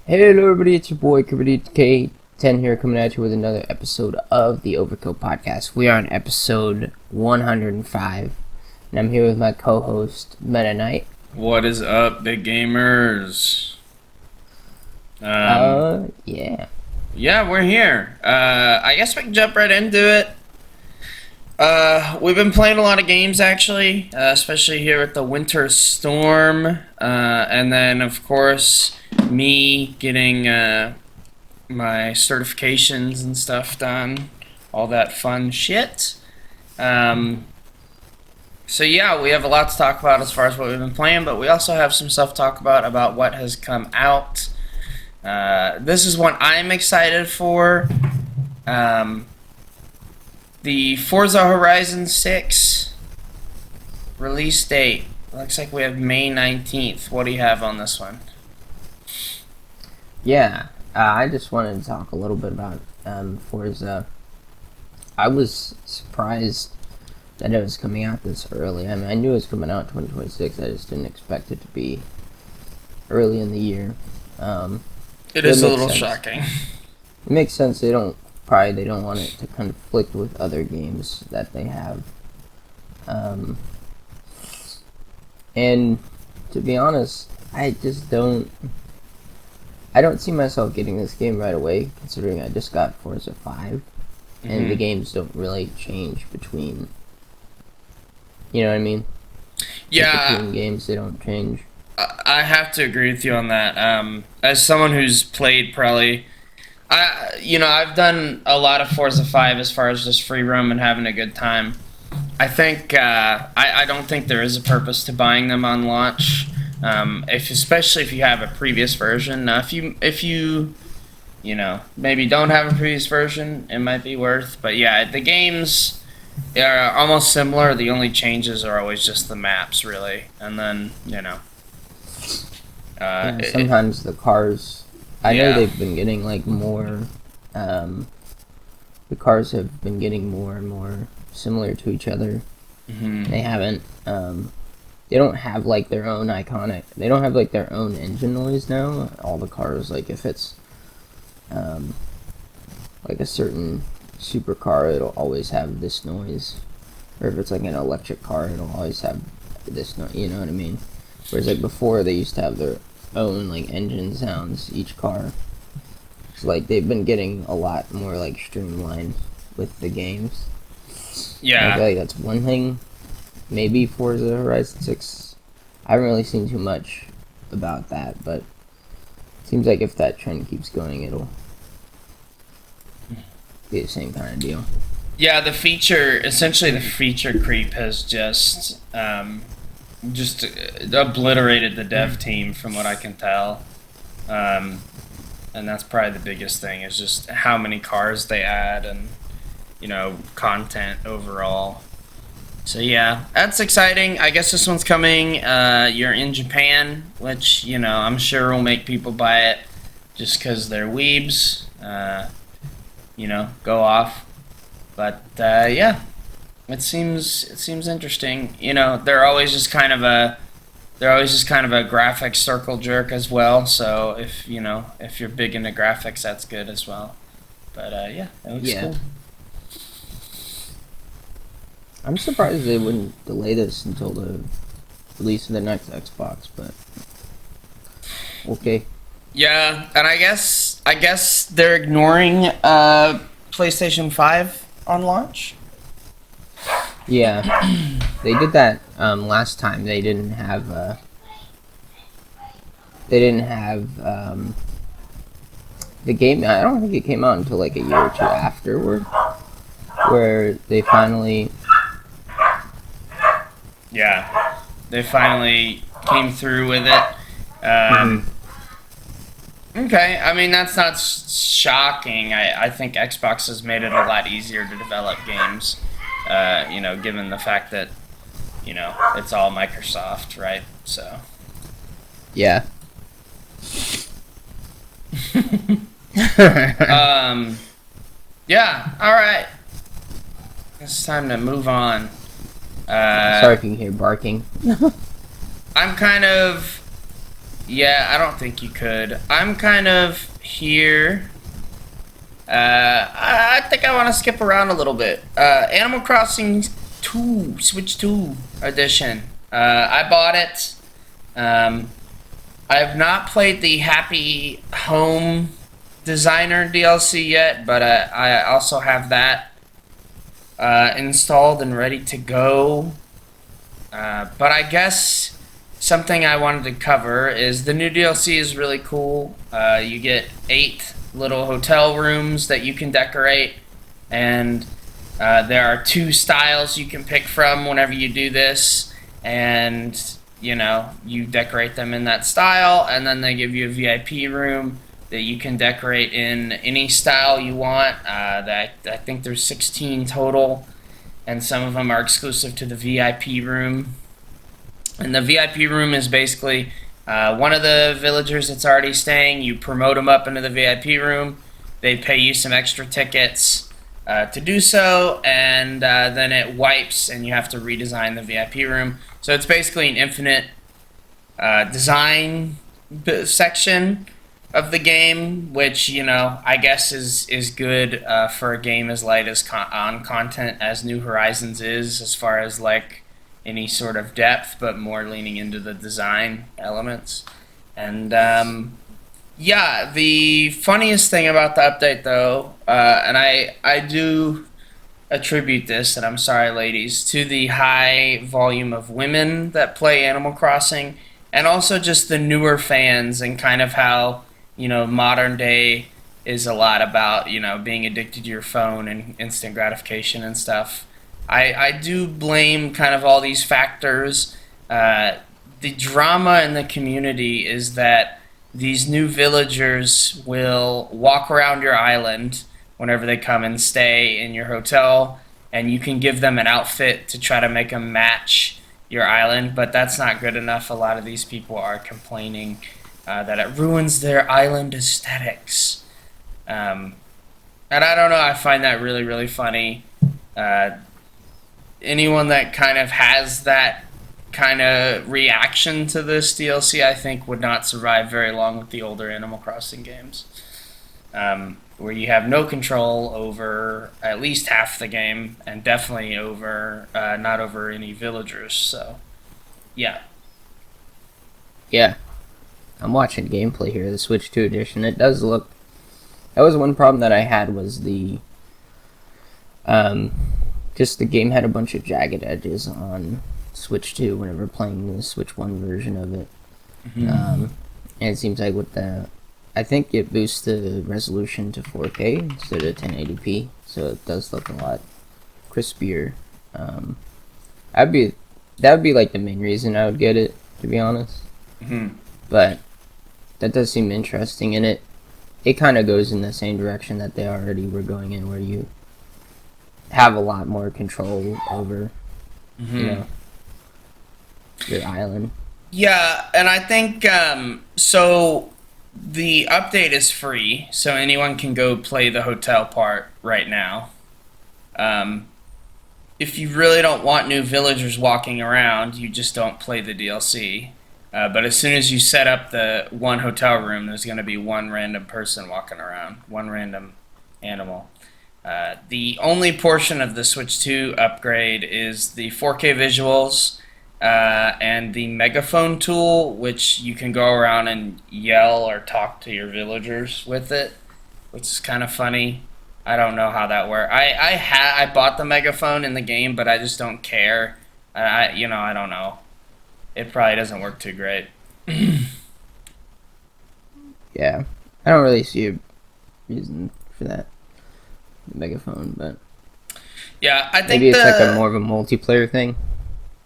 Hello everybody, it's your boy K10 here coming at you with another episode of the Overkill podcast. We are on episode 105, and I'm here with my co-host, Meta Knight. What is up, big gamers? Yeah. Yeah, we're here. I guess we can jump right into it. We've been playing a lot of games, actually, especially here at the Winter Storm. And then, of course, me getting my certifications and stuff done. All that fun shit. So yeah, we have a lot to talk about as far as what we've been playing, but we also have some stuff to talk about what has come out. This is one I'm excited for. The Forza Horizon 6 release date. Looks like we have May 19th. What do you have on this one? Yeah, I just wanted to talk a little bit about Forza. I was surprised that it was coming out this early. I mean, I knew it was coming out in 2026. I just didn't expect it to be early in the year. It is a little shocking. It makes sense. They don't want it to conflict with other games that they have. And to be honest, I don't see myself getting this game right away, considering I just got Forza 5, and the games don't really change between. You know what I mean? Yeah. Between games, they don't change. I have to agree with you on that. As someone who's played probably, I've done a lot of Forza 5 as far as just free roam and having a good time. I think I don't think there is a purpose to buying them on launch, especially if you have a previous version. Now, if you maybe don't have a previous version, it might be worth. But yeah, the games are almost similar. The only changes are always just the maps, really, and then sometimes the cars. I know they've been getting more. The cars have been getting more and more similar to each other. Mm-hmm. They haven't. They don't have their own iconic. They don't have their own engine noise now. All the cars, if it's a certain supercar, it'll always have this noise. Or if it's an electric car, it'll always have this noise. You know what I mean? Whereas before, they used to have their own engine sounds, each car. So they've been getting a lot more streamlined with the games. Yeah, I feel that's one thing. Maybe Forza Horizon 6. I haven't really seen too much about that, but it seems like if that trend keeps going, it'll be the same kind of deal. Yeah, the feature creep has just obliterated the dev team from what I can tell. And that's probably the biggest thing, is just how many cars they add and, content overall. So yeah, that's exciting. I guess this one's coming. You're in Japan, which, I'm sure will make people buy it just because they're weebs. Go off. But, yeah. It seems interesting. They're always just kind of a graphics circle jerk as well. So if you're big into graphics, that's good as well. But yeah, that looks cool. I'm surprised they wouldn't delay this until the release of the next Xbox, but okay. Yeah, and I guess they're ignoring PlayStation 5 on launch. Yeah, they did that last time. They didn't have the game. I don't think it came out until a year or two afterward, where they finally. Yeah, they finally came through with it. Okay, I mean, that's not shocking. I think Xbox has made it a lot easier to develop games. Given the fact that, it's all Microsoft, right? So. Yeah. Yeah, alright. It's time to move on. Sorry if you can hear barking. I'm kind of Yeah, I don't think you could. I'm kind of here. I think I want to skip around a little bit. Animal Crossing 2, Switch 2 edition. I bought it. Um, I have not played the Happy Home Designer DLC yet, but I also have that installed and ready to go. But I guess something I wanted to cover is the new DLC is really cool. You get 8 little hotel rooms that you can decorate, and there are 2 styles you can pick from whenever you do this, and you decorate them in that style, and then they give you a VIP room that you can decorate in any style you want. I think there's 16 total, and some of them are exclusive to the VIP room. And the VIP room is basically one of the villagers that's already staying. You promote them up into the VIP room. They pay you some extra tickets to do so, and then it wipes, and you have to redesign the VIP room. So it's basically an infinite design section of the game, which I guess is good for a game as light as on content as New Horizons is, as far as like any sort of depth, but more leaning into the design elements. And yeah, the funniest thing about the update, though, and I do attribute this, and I'm sorry, ladies, to the high volume of women that play Animal Crossing, and also just the newer fans, and kind of how modern day is a lot about being addicted to your phone and instant gratification and stuff. I do blame kind of all these factors. The drama in the community is that these new villagers will walk around your island whenever they come and stay in your hotel, and you can give them an outfit to try to make them match your island, but that's not good enough. A lot of these people are complaining that it ruins their island aesthetics. And I don't know, I find that really, really funny. Anyone that kind of has that kind of reaction to this DLC, I think, would not survive very long with the older Animal Crossing games, where you have no control over at least half the game, and definitely over not over any villagers. So, yeah. Yeah, I'm watching gameplay here, the Switch 2 edition. It does look... That was one problem that I had, was the... just the game had a bunch of jagged edges on Switch 2 whenever playing the Switch 1 version of it. Mm-hmm. And it seems like with the... I think it boosts the resolution to 4K instead of 1080p, so it does look a lot crispier. That would be like the main reason I would get it, to be honest. Mm-hmm. But that does seem interesting, and it kind of goes in the same direction that they already were going in, where you have a lot more control over, your island. Yeah, and I think so. The update is free, so anyone can go play the hotel part right now. If you really don't want new villagers walking around, you just don't play the DLC. But as soon as you set up the one hotel room, there's going to be one random person walking around, one random animal. The only portion of the Switch 2 upgrade is the 4K visuals and the megaphone tool, which you can go around and yell or talk to your villagers with it, which is kind of funny. I don't know how that works. I bought the megaphone in the game, but I just don't care. I don't know. It probably doesn't work too great. Yeah, I don't really see a reason for that megaphone, but yeah, I think maybe it's like a more of a multiplayer thing.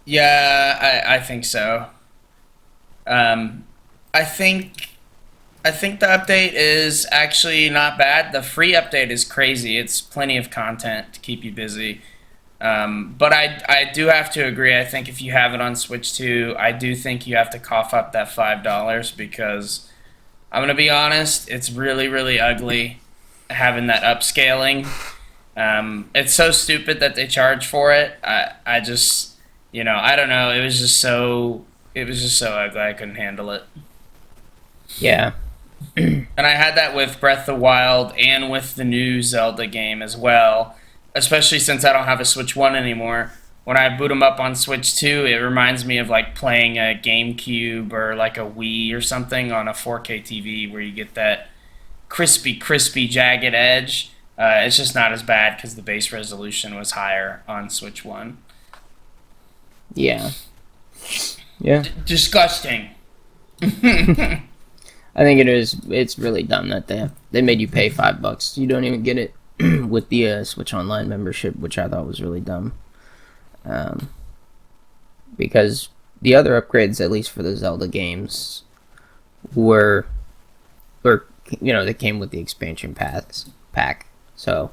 Yeah, I think so. I think the update is actually not bad. The free update is crazy. It's plenty of content to keep you busy. But I do have to agree. I think if you have it on Switch 2, I do think you have to cough up that $5, because I'm going to be honest, it's really, really ugly having that upscaling. It's so stupid that they charge for it. I just, I don't know. It was just so ugly. I couldn't handle it. Yeah. And I had that with Breath of the Wild and with the new Zelda game as well, especially since I don't have a Switch 1 anymore. When I boot them up on Switch 2, it reminds me of like playing a GameCube or like a Wii or something on a 4K TV where you get that crispy, jagged edge. It's just not as bad because the base resolution was higher on Switch 1. Yeah. Yeah. Disgusting. I think it is. It's really dumb that they made you pay $5. You don't even get it with the Switch Online membership, which I thought was really dumb. Um, because the other upgrades, at least for the Zelda games, were they came with the expansion pack. So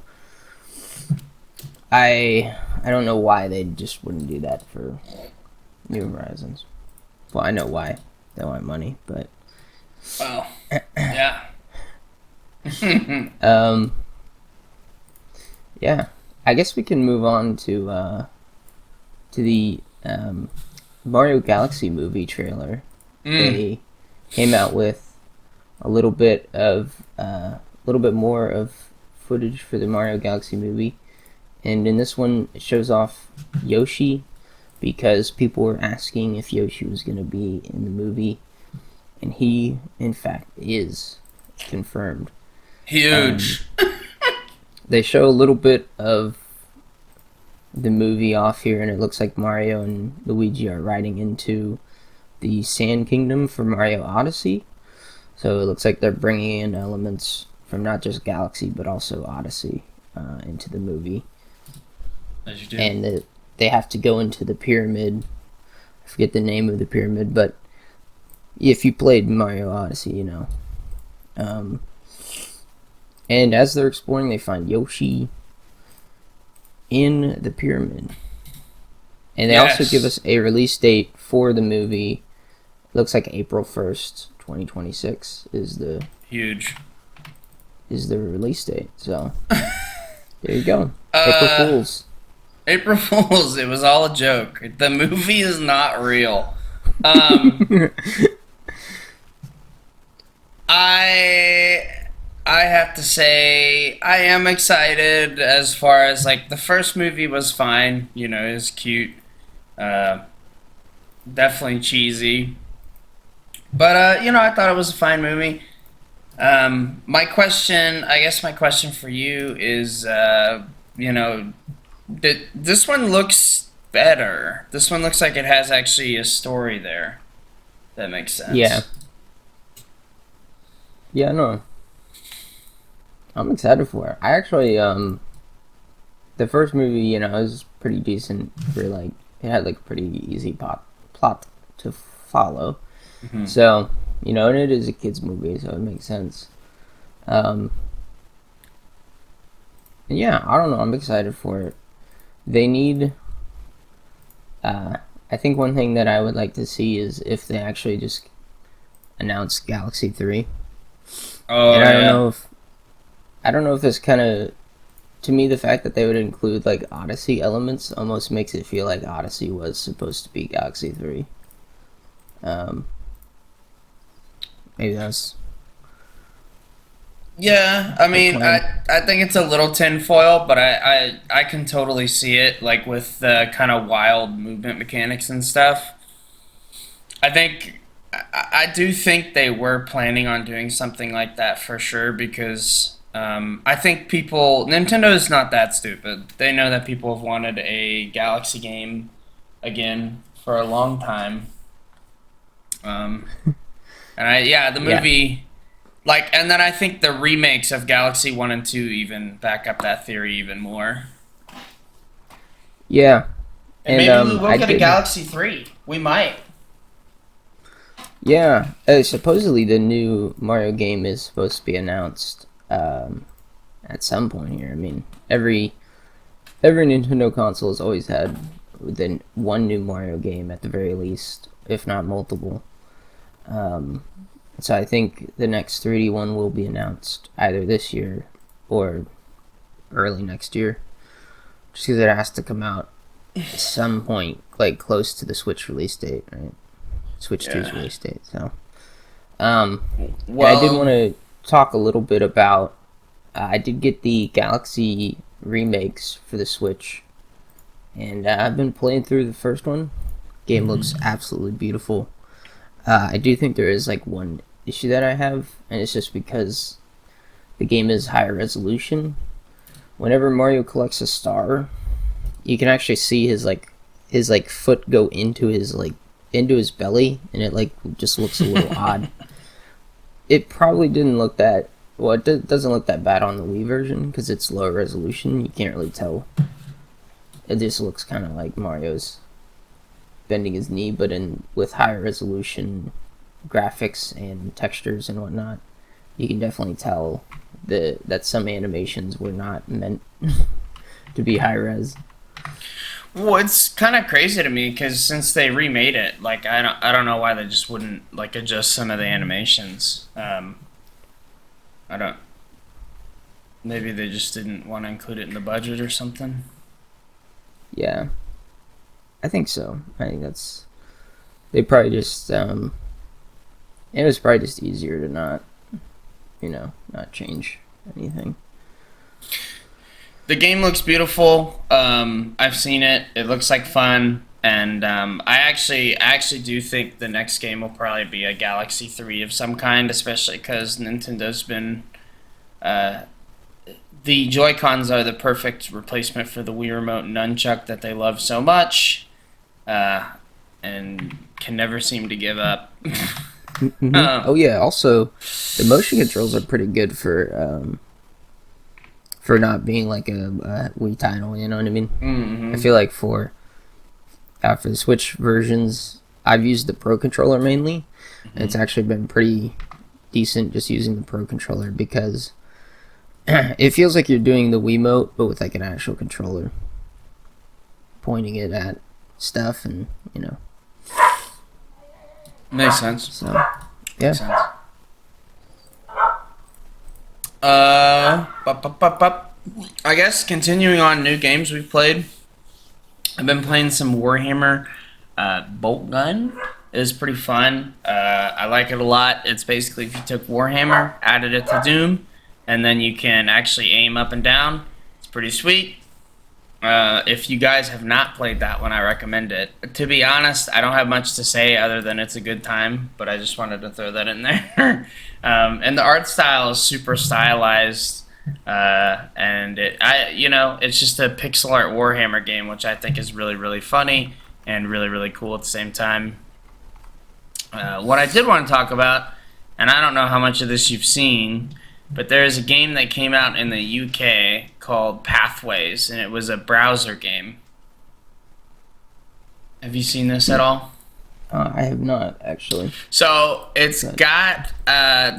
I don't know why they just wouldn't do that for New Horizons. Well, I know why. They want money, but Well, yeah. um, yeah. I guess we can move on to the Mario Galaxy movie trailer. They came out with a little bit more of footage for the Mario Galaxy movie, and in this one it shows off Yoshi because people were asking if Yoshi was going to be in the movie, and he in fact is confirmed. Huge. They show a little bit of the movie off here, and it looks like Mario and Luigi are riding into the Sand Kingdom for Mario Odyssey. So it looks like they're bringing in elements from not just Galaxy but also Odyssey into the movie. As you do. And they have to go into the pyramid. I forget the name of the pyramid, but if you played Mario Odyssey, you know. And as they're exploring, they find Yoshi in the pyramid. And they also give us a release date for the movie. Looks like April 1st, 2026 is the Huge. release date. So there you go. April Fools. April Fools. It was all a joke. The movie is not real. I have to say I am excited as far as like the first movie was fine, you know, it was cute. Definitely cheesy. But I thought it was a fine movie. My question for you is this one looks better. This one looks like it has actually a story there. That makes sense. Yeah. Yeah, no. I'm excited for it. I actually, the first movie, was pretty decent for, like, it had, like, a pretty easy plot to follow. Mm-hmm. So, and it is a kid's movie, so it makes sense. And yeah, I don't know, I'm excited for it. They need, I think one thing that I would like to see is if they actually just announce Galaxy 3. Oh, and yeah. I don't know if this kind of, to me, the fact that they would include like Odyssey elements almost makes it feel like Odyssey was supposed to be Galaxy 3. Maybe that's. Yeah, I mean, I think it's a little tinfoil, but I can totally see it, like with the kind of wild movement mechanics and stuff. I do think they were planning on doing something like that for sure because I think Nintendo is not that stupid. They know that people have wanted a Galaxy game again for a long time. And the movie, and then I think the remakes of Galaxy 1 and 2 even back up that theory even more. Yeah. And maybe we will get a Galaxy 3. We might. Yeah, supposedly the new Mario game is supposed to be announced at some point here. I mean, every Nintendo console has always had one new Mario game at the very least, if not multiple. So I think the next 3D one will be announced either this year or early next year, just because it has to come out at some point, like close to the Switch release date, right? Switch 2's release date. So, And I did want Well, to talk a little bit about. I did get the Galaxy remakes for the Switch, and I've been playing through the first one. Game looks absolutely beautiful. I do think there is like one issue that I have, and it's just because the game is higher resolution. Whenever Mario collects a star, you can actually see his foot go into his belly, and it like just looks a little odd. It probably didn't look that well. Doesn't look that bad on the Wii version because it's lower resolution. You can't really tell. It just looks kind of like Mario's bending his knee, but in with higher resolution graphics and textures and whatnot, you can definitely tell that some animations were not meant to be high res. well, it's kind of crazy to me because since they remade it, like I don't know why they just wouldn't like adjust some of the animations. I don't. Maybe they just didn't want to include it in the budget or something. Yeah, I think so. I think that's they probably just it was probably just easier to not not change anything. The game looks beautiful. I've seen it. It looks like fun, and I actually do think the next game will probably be a Galaxy 3 of some kind, especially because Nintendo's been. Uh, the Joy Cons are the perfect replacement for the Wii Remote Nunchuck that they love so much, and can never seem to give up. Oh yeah, also the motion controls are pretty good for not being like a Wii title. You know what I mean? I feel like for the Switch versions, I've used the Pro controller mainly, and it's actually been pretty decent just using the Pro controller because it feels like you're doing the Wiimote but with like an actual controller, pointing it at stuff and Makes sense. so yeah. Makes sense. I guess continuing on new games we've played. I've been playing some Warhammer. Bolt Gun is pretty fun. I like it a lot. It's basically if you took Warhammer, added it to Doom, and then you can actually aim up and down. It's pretty sweet. If you guys have not played that one, I recommend it. To be honest, I don't have much to say other than it's a good time, but I just wanted to throw that in there. And the art style is super stylized, and it's just a pixel art Warhammer game, which I think is really, really funny and really, really cool at the same time. What I did want to talk about, and I don't know how much of this you've seen, but there is a game that came out in the UK called Pathways, and it was a browser game. Have you seen this at all? I have not actually. So it's But got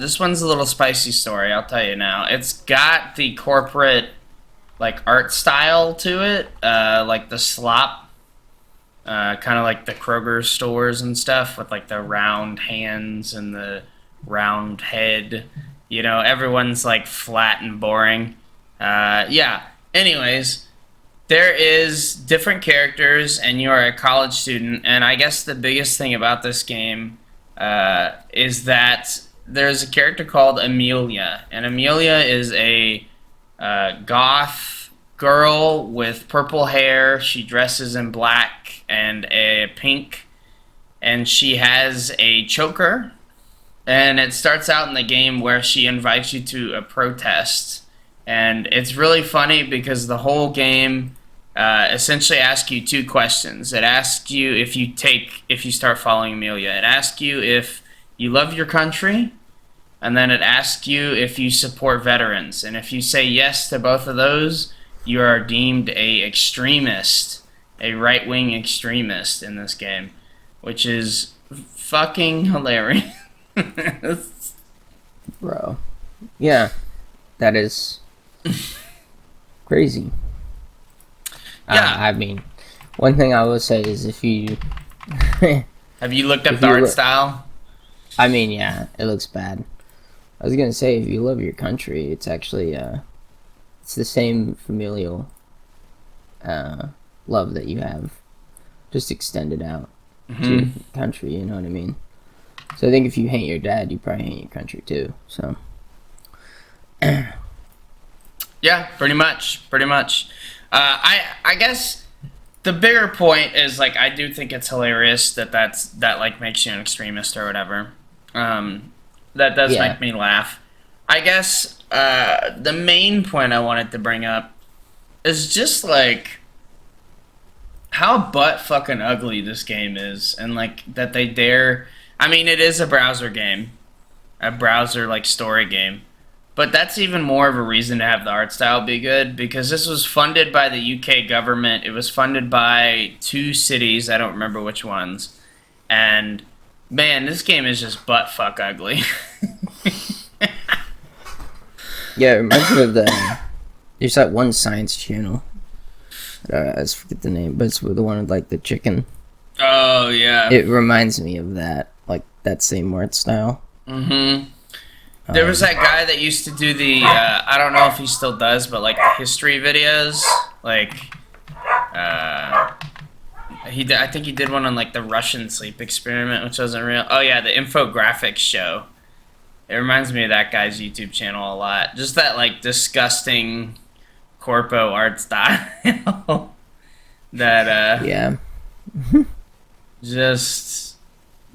this one's a little spicy story. I'll tell you now. It's got the corporate like art style to it, like the slop, kind of like the Kroger stores and stuff with like the round hands and the round head. Everyone's like flat and boring. Yeah. Anyways, there is different characters, and you are a college student. And I guess the biggest thing about this game is that there's a character called Amelia, and Amelia is a goth girl with purple hair. She dresses in black and a pink, and she has a choker. And it starts out in the game where she invites you to a protest. And it's really funny because the whole game essentially asks you two questions. It asks you if you start following Amelia. It asks you if you love your country, and then it asks you if you support veterans. And if you say yes to both of those, you are deemed a extremist, a right-wing extremist in this game, which is fucking hilarious. bro, yeah, that is crazy. Yeah. I mean, one thing I will say is if you, Have you looked up if the you art look, style? I mean, yeah, it looks bad. I was gonna say if you love your country, it's actually it's the same familial love that you have, just extended out to your country. You know what I mean? So I think if you hate your dad, you probably hate your country too. So Yeah, pretty much, pretty much. I guess the bigger point is like I do think it's hilarious that like makes you an extremist or whatever. That does yeah, make me laugh. I guess the main point I wanted to bring up is just like how butt fucking ugly this game is, and like that they dare. I mean, it is a browser game, a browser like story game. But that's even more of a reason to have the art style be good because this was funded by the UK government. It was funded by two cities, I don't remember which ones. And man, this game is just butt fuck ugly. yeah. It reminds me of the there's that one science channel. I just forget the name, but it's the one with like the chicken. Oh yeah. It reminds me of that, like that same art style. Mhm. There was that guy that used to do the I don't know if he still does, but like the history videos, like uh I think he did one on like the Russian sleep experiment, which wasn't real. Oh yeah, the infographics show. It reminds me of that guy's YouTube channel a lot. Just that like disgusting corpo art style that Yeah, just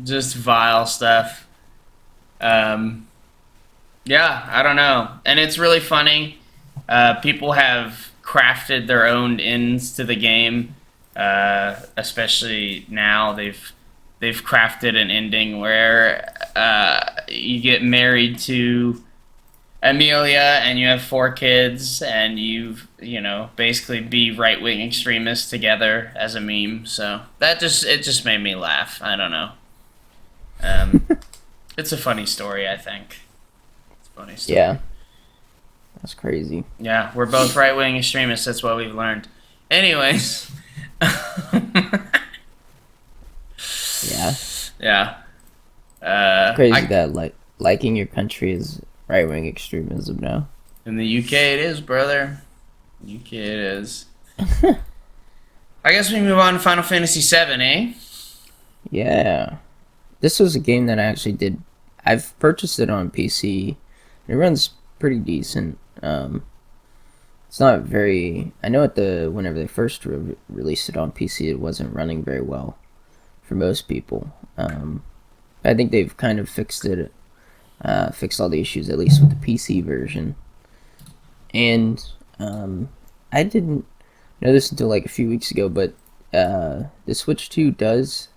vile stuff. Yeah, I don't know. And it's really funny. People have crafted their own ends to the game. Especially now, they've crafted an ending where you get married to Amelia and you have 4 kids and basically be right wing extremists together as a meme. So it just made me laugh. I don't know. It's a funny story, I think. It's a funny story. yeah. That's crazy. Yeah, we're both right wing extremists. That's what we've learned. Anyways. Yeah, Yeah. crazy that like liking your country is right wing extremism now. In the UK it is, brother. UK it is. I guess we move on to Final Fantasy VII, eh? Yeah, this was a game that I actually did. I've purchased it on PC. It runs pretty decent. It's not very. I know whenever they first released it on PC, it wasn't running very well for most people. I think they've kind of fixed it, fixed all the issues at least with the PC version. And I didn't know this until like a few weeks ago, but the Switch 2 does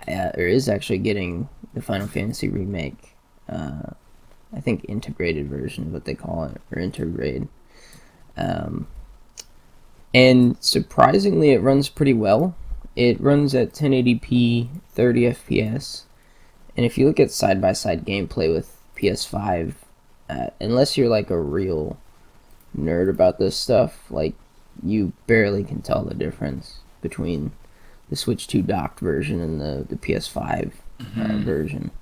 or is actually getting the Final Fantasy remake. I think integrated version is what they call it, or intergrade. And surprisingly, it runs pretty well. It runs at 1080p, 30 FPS, and if you look at side-by-side gameplay with PS5, unless you're like a real nerd about this stuff, like you barely can tell the difference between the Switch 2 docked version and the PS5 version.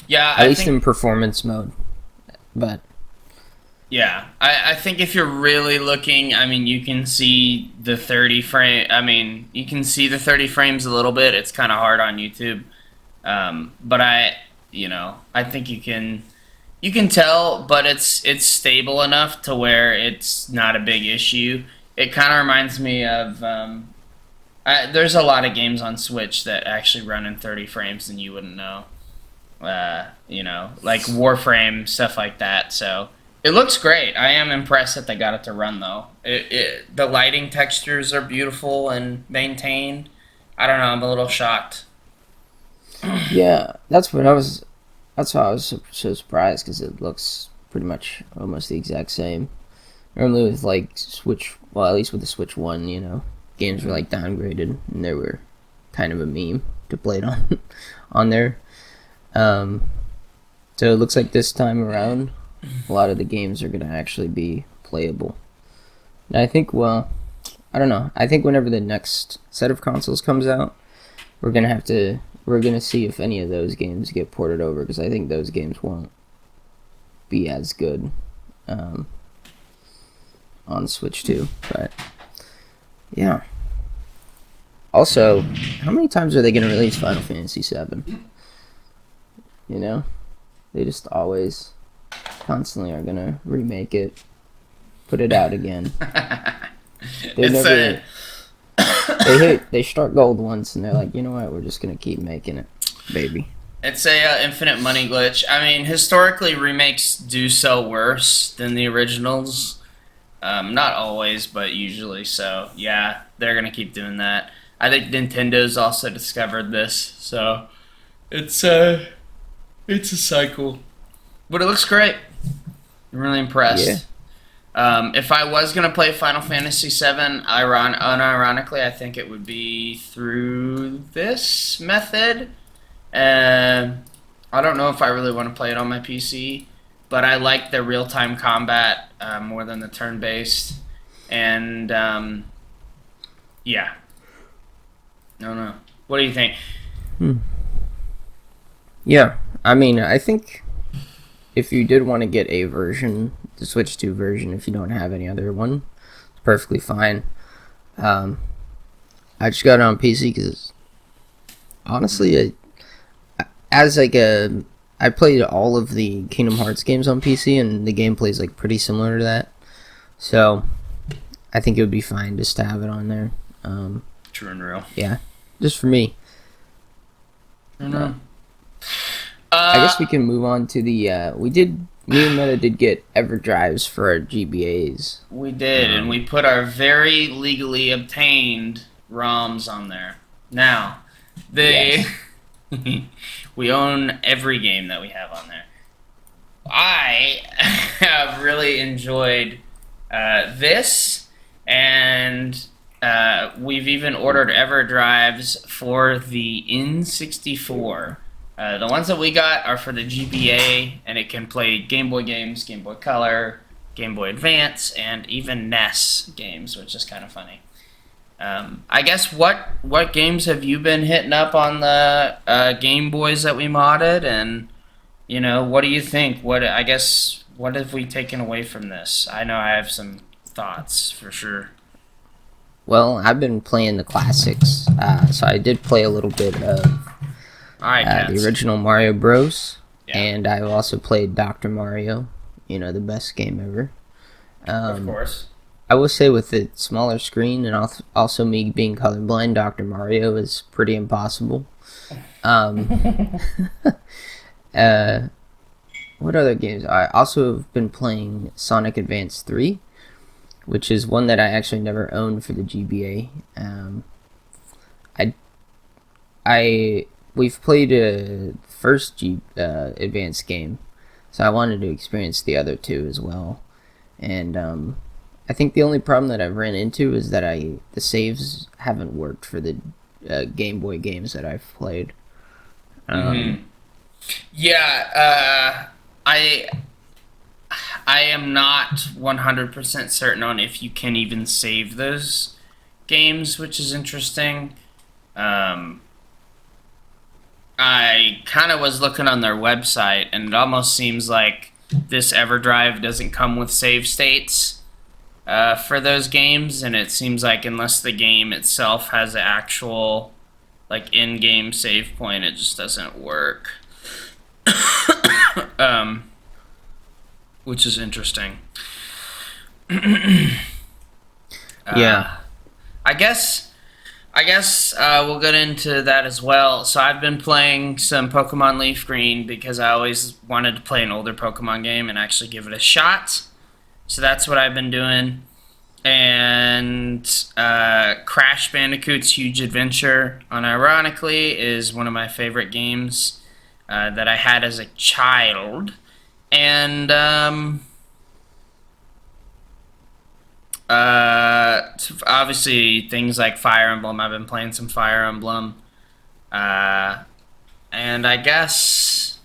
Yeah, At least in performance mode, but yeah, I think if you're really looking, I mean, you can see the 30 frame. I mean, you can see the 30 frames a little bit. It's kind of hard on YouTube, but I think you can tell, but it's stable enough to where it's not a big issue. It kind of reminds me of there's a lot of games on Switch that actually run in 30 frames and you wouldn't know. Like Warframe, stuff like that. So it looks great. I am impressed that they got it to run though. The lighting textures are beautiful and maintained. I don't know. I'm a little shocked. yeah, that's why I was so surprised because it looks pretty much almost the exact same. Normally with like Switch, well at least with the Switch 1, games were like downgraded and they were kind of a meme to play it on on there. So it looks like this time around, a lot of the games are going to actually be playable. And I think, well, I don't know. I think whenever the next set of consoles comes out, we're going to see if any of those games get ported over, because I think those games won't be as good on Switch 2. But, yeah. Also, how many times are they going to release Final Fantasy VII? You know, they just always, constantly are going to remake it, put it out again. They It's never. a They start gold once and they're like, you know what? We're just going to keep making it, baby. it's a infinite money glitch. I mean, historically, remakes do sell worse than the originals. Not always, but usually. So yeah, they're gonna keep doing that. I think Nintendo's also discovered this, so it's it's a cycle. But it looks great. I'm really Yeah. impressed. If I was gonna play Final Fantasy VII, unironically, I think it would be through this method. And I don't know if I really want to play it on my PC, but I like the real time combat more than the turn based. And yeah, I don't know. What do you think? Hmm. Yeah. I mean, I think if you did want to get a version, the Switch 2 version, if you don't have any other one, it's perfectly fine. Um, I just got it on PC because honestly, as like a, I played all of the Kingdom Hearts games on PC, and the gameplay is like pretty similar to that. So I think it would be fine just to have it on there. True and real. Yeah, just for me. I don't know. I guess we can move on to the. Me and Meta did get EverDrives for our GBAs. We did, and we put our very legally obtained ROMs on there. Now, they we own every game that we have on there. I have really enjoyed this, and we've even ordered EverDrives for the N64. The ones that we got are for the GBA, and it can play Game Boy games, Game Boy Color, Game Boy Advance, and even NES games, which is kind of funny. I guess what games have you been hitting up on the Game Boys that we modded, and what do you think? What have we taken away from this? I know I have some thoughts for sure. Well, I've been playing the classics, so I did play a little bit of All right, the original Mario Bros. Yeah. And I've also played Dr. Mario, the best game ever. Of course. I will say with the smaller screen and also me being colorblind, Dr. Mario is pretty impossible. What other games? I also have been playing Sonic Advance 3, which is one that I actually never owned for the GBA. We've played a first Advance game, so I wanted to experience the other two as well. And I think the only problem that I've ran into is that the saves haven't worked for the Game Boy games that I've played. Yeah, I am not 100% certain on if you can even save those games, which is interesting. I kind of was looking on their website, and it almost seems like this EverDrive doesn't come with save states for those games, and it seems like unless the game itself has an actual in-game save point, it just doesn't work. Which is interesting. Yeah. I guess we'll get into that as well. So I've been playing some Pokemon Leaf Green because I always wanted to play an older Pokemon game and actually give it a shot. So that's what I've been doing. And Crash Bandicoot's Huge Adventure, unironically, is one of my favorite games that I had as a child. And obviously things like Fire Emblem. I've been playing some Fire Emblem. And I guess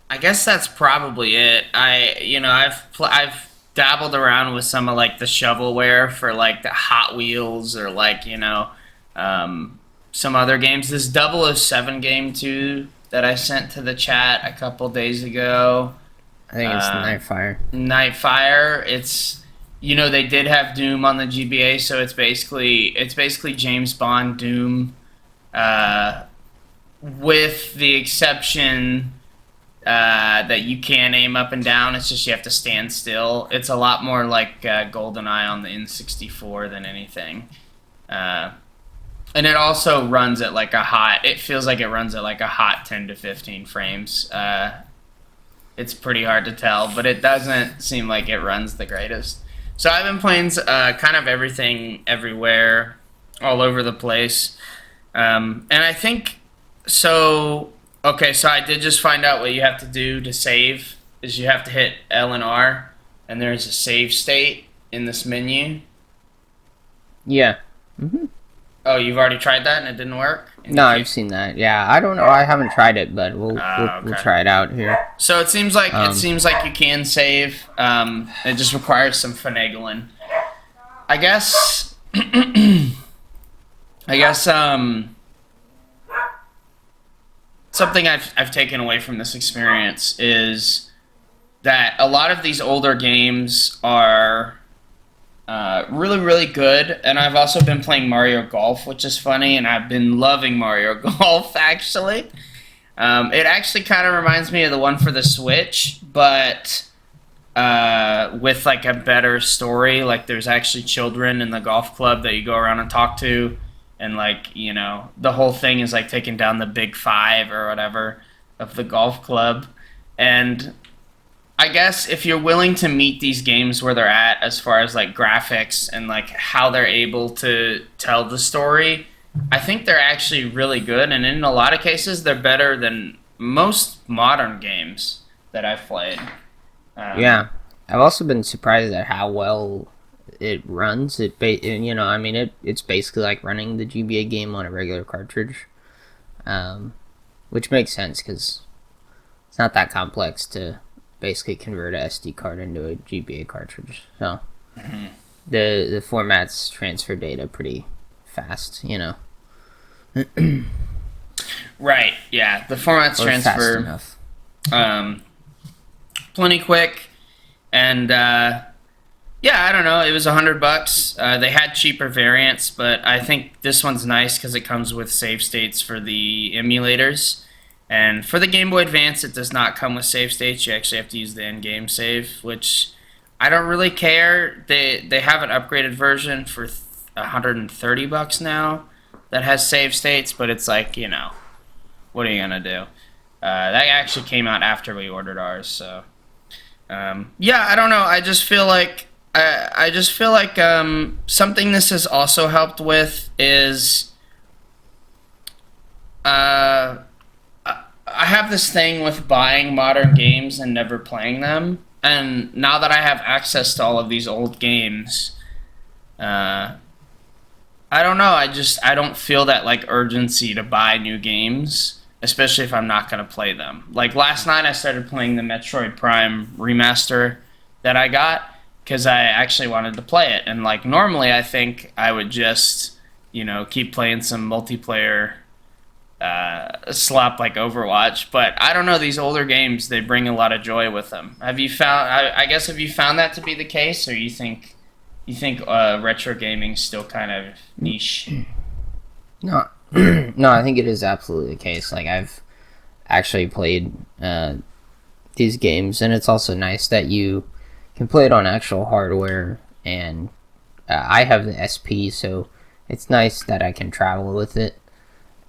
that's probably it. I've dabbled around with some of the shovelware for the Hot Wheels or some other games. This 007 game too that I sent to the chat a couple days ago. I think it's Nightfire. Nightfire. It's they did have Doom on the GBA, so it's basically James Bond Doom, uh, with the exception that you can aim up and down. It's just you have to stand still. It's a lot more like GoldenEye on the N64 than anything. Uh, and it also runs at like a hot. It feels like it runs at like a hot 10 to 15 frames. It's pretty hard to tell, but it doesn't seem like it runs the greatest. So I've been playing kind of everything, everywhere, all over the place, and I think so. Okay, so I did just find out what you have to do to save is you have to hit L and R, and there's a save state in this menu. Yeah. Hmm. Oh, you've already tried that and it didn't work? And No, you I've seen that. Yeah, I don't know. I haven't tried it, but we'll Okay. try it out here. So it seems like Um, you can save. It just requires some finagling. I guess. I guess. Something I've taken away from this experience is that a lot of these older games are really, really good. And I've also been playing Mario Golf, which is funny, and I've been loving Mario Golf, actually. It actually kind of reminds me of the one for the Switch, but with like a better story. Like there's actually children in the golf club that you go around and talk to, and like the whole thing is like taking down the big five or whatever of the golf club. And I guess if you're willing to meet these games where they're at as far as like graphics and like how they're able to tell the story, I think they're actually really good, and in a lot of cases they're better than most modern games that I've played. Yeah, I've also been surprised at how well it runs. I mean, it's basically like running the GBA game on a regular cartridge, which makes sense because it's not that complex to basically convert a SD card into a GBA cartridge. So the formats transfer data pretty fast, Right, yeah, the formats or fast transfer enough. plenty quick, and yeah, I don't know. It was $100. They had cheaper variants, but I think this one's nice because it comes with save states for the emulators. And for the Game Boy Advance, it does not come with save states. You actually have to use the in-game save, which I don't really care. They have an upgraded version for $130 now that has save states, but it's like, what are you gonna do? That actually came out after we ordered ours, so yeah, I don't know. I just feel like something this has also helped with is I have this thing with buying modern games and never playing them. And now that I have access to all of these old games, I don't know. I don't feel that like urgency to buy new games, especially if I'm not gonna play them. Like last night, I started playing the Metroid Prime remaster that I got because I actually wanted to play it. And like normally, I think I would just keep playing some multiplayer slop like Overwatch, but I don't know. These older games, they bring a lot of joy with them. Have you found? I guess have you found that to be the case, or you think retro gaming's still kind of niche? No, no, I think it is absolutely the case. Like I've actually played these games, and it's also nice that you can play it on actual hardware. And I have the SP, so it's nice that I can travel with it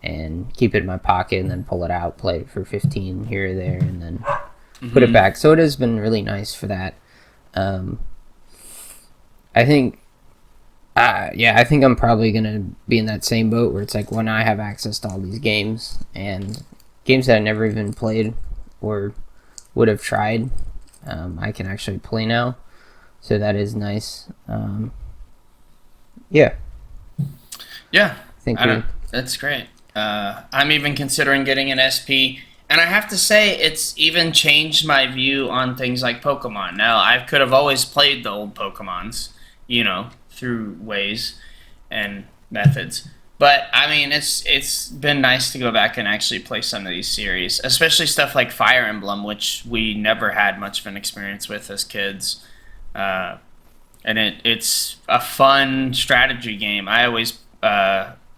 and keep it in my pocket and then pull it out, play it for 15 here or there, and then put it back. So it has been really nice for that. I think, I think I'm probably going to be in that same boat where it's like when I have access to all these games and games that I never even played or would have tried, I can actually play now. So that is nice. Yeah. Yeah, think that's great. I'm even considering getting an SP, and I have to say it's even changed my view on things like Pokemon. Now, I could have always played the old Pokemons, through ways and methods. But I mean, it's been nice to go back and actually play some of these series, especially stuff like Fire Emblem, which we never had much of an experience with as kids. and it's a fun strategy game. I always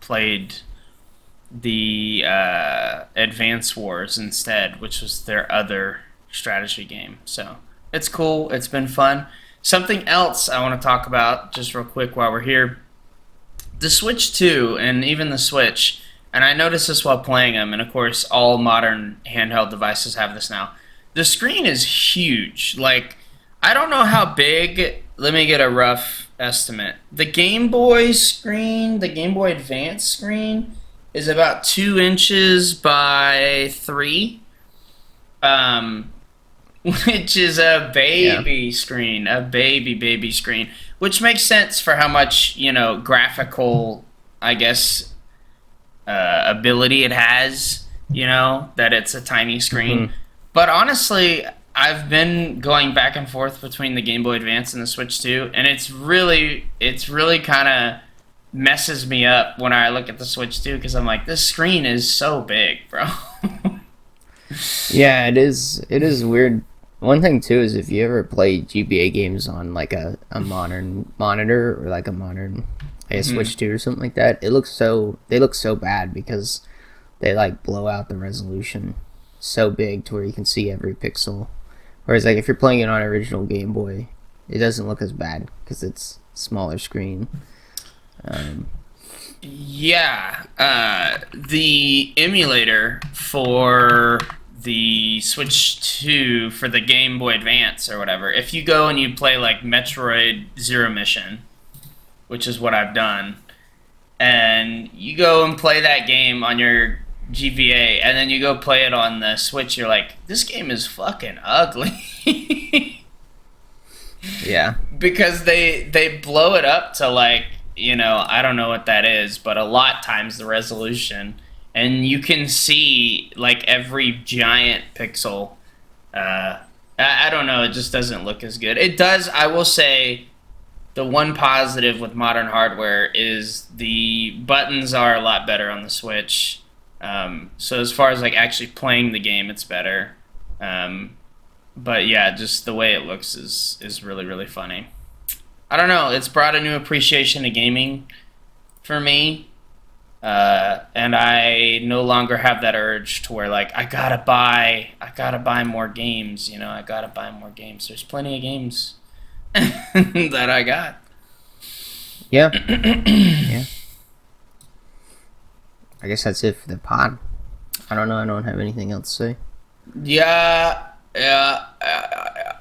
played the Advance Wars instead, which was their other strategy game. So it's cool. It's been fun. Something else I want to talk about just real quick while we're here. The Switch 2 and even the Switch, and I noticed this while playing them, and of course all modern handheld devices have this now. The screen is huge. Like, I don't know how big, let me get a rough estimate. The Game Boy screen, the Game Boy Advance screen, is about 2 inches by 3. Which is a baby screen, a baby screen, which makes sense for how much, graphical, I guess, ability it has, that it's a tiny screen. Mhm. But honestly, I've been going back and forth between the Game Boy Advance and the Switch 2, and it's really kind of messes me up when I look at the Switch 2, because I'm like, this screen is so big, bro. Yeah, it is. It is weird. One thing too is if you ever play GBA games on like a modern monitor or like a modern, I guess, Switch 2 or something like that, they look so bad because they like blow out the resolution so big to where you can see every pixel. Whereas like if you're playing it on an original Game Boy, it doesn't look as bad because it's smaller screen. Yeah, the emulator for the Switch 2 for the Game Boy Advance or whatever, if you go and you play like Metroid Zero Mission, which is what I've done, and you go and play that game on your GBA, and then you go play it on the Switch, you're like, this game is fucking ugly. Yeah. Because they blow it up to like, I don't know what that is, but a lot times the resolution, and you can see like every giant pixel. I don't know, it just doesn't look as good. It does, I will say, the one positive with modern hardware is the buttons are a lot better on the Switch. So as far as like actually playing the game, it's better. But yeah, just the way it looks is really, really funny. I don't know, it's brought a new appreciation to gaming for me. And I no longer have that urge to where like I gotta buy more games, I gotta buy more games. There's plenty of games that I got. Yeah. Yeah. I guess that's it for the pod. I don't know. I don't have anything else to say. Yeah, yeah.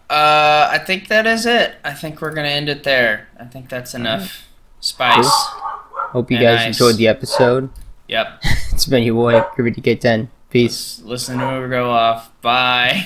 I think that is it. I think we're gonna end it there. I think that's enough spice. Hope you And guys nice. enjoyed the episode. Yep. It's been your boy, Gravity K10. Peace. Listen to it go off. Bye.